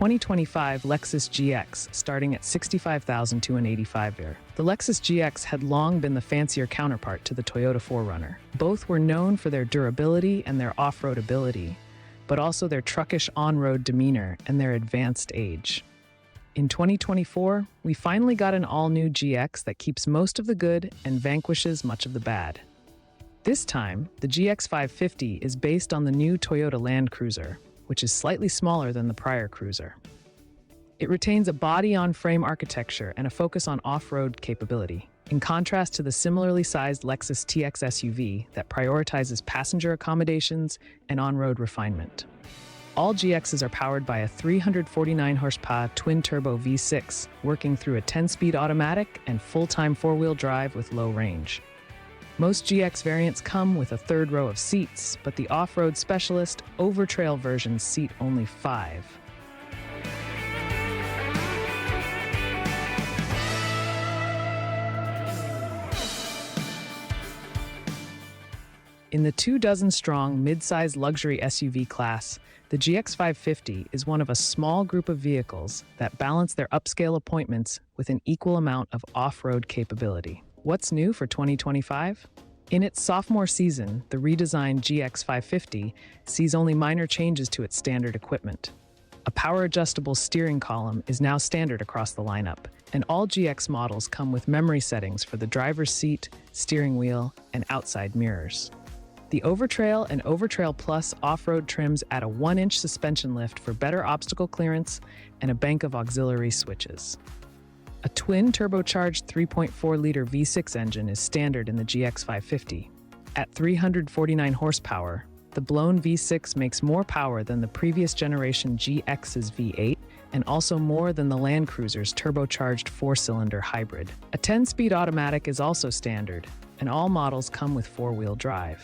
2025 Lexus GX, starting at $65,285 there. The Lexus GX had long been the fancier counterpart to the Toyota 4Runner. Both were known for their durability and their off-road ability, but also their truckish on-road demeanor and their advanced age. In 2024, we finally got an all-new GX that keeps most of the good and vanquishes much of the bad. This time, the GX 550 is based on the new Toyota Land Cruiser, which is slightly smaller than the prior cruiser. It retains a body-on-frame architecture and a focus on off-road capability, in contrast to the similarly sized Lexus TX SUV that prioritizes passenger accommodations and on-road refinement. All GXs are powered by a 349-horsepower twin-turbo V6, working through a 10-speed automatic and full-time four-wheel drive with low range. Most GX variants come with a third row of seats, but the off-road specialist Overtrail versions seat only 5. In the 24-strong mid-size luxury SUV class, the GX 550 is one of a small group of vehicles that balance their upscale appointments with an equal amount of off-road capability. What's new for 2025? In its sophomore season, the redesigned GX 550 sees only minor changes to its standard equipment. A power-adjustable steering column is now standard across the lineup, and all GX models come with memory settings for the driver's seat, steering wheel, and outside mirrors. The Overtrail and Overtrail Plus off-road trims add a 1-inch suspension lift for better obstacle clearance and a bank of auxiliary switches. A twin turbocharged 3.4-liter V6 engine is standard in the GX 550. At 349 horsepower, the blown V6 makes more power than the previous generation GX's V8 and also more than the Land Cruiser's turbocharged 4-cylinder hybrid. A 10-speed automatic is also standard, and all models come with 4-wheel drive.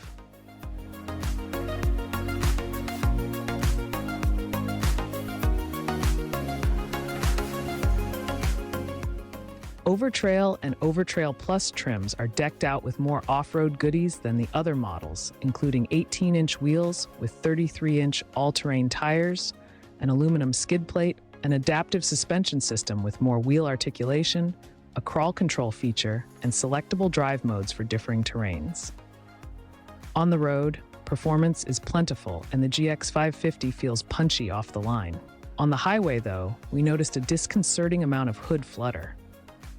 Overtrail and Overtrail Plus trims are decked out with more off-road goodies than the other models, including 18-inch wheels with 33-inch all-terrain tires, an aluminum skid plate, an adaptive suspension system with more wheel articulation, a crawl control feature, and selectable drive modes for differing terrains. On the road, performance is plentiful and the GX 550 feels punchy off the line. On the highway, though, we noticed a disconcerting amount of hood flutter.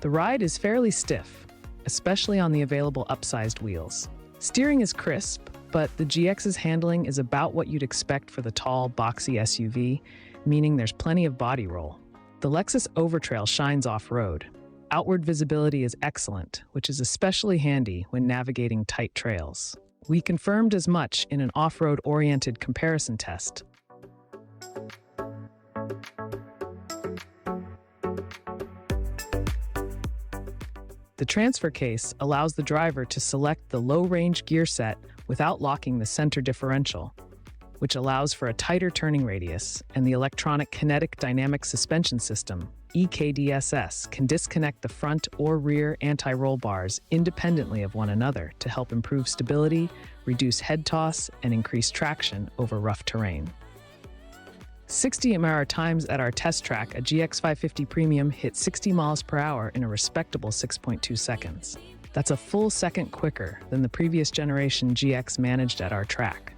The ride is fairly stiff, especially on the available upsized wheels. Steering is crisp, but the GX's handling is about what you'd expect for the tall, boxy SUV, meaning there's plenty of body roll. The Lexus Overtrail shines off-road. Outward visibility is excellent, which is especially handy when navigating tight trails. We confirmed as much in an off-road-oriented comparison test. The transfer case allows the driver to select the low-range gear set without locking the center differential, which allows for a tighter turning radius, and the electronic kinetic dynamic suspension system, EKDSS, can disconnect the front or rear anti-roll bars independently of one another to help improve stability, reduce head toss, and increase traction over rough terrain. 60 mph times at our test track, a GX 550 Premium hit 60 miles per hour in a respectable 6.2 seconds. That's a full second quicker than the previous generation GX managed at our track.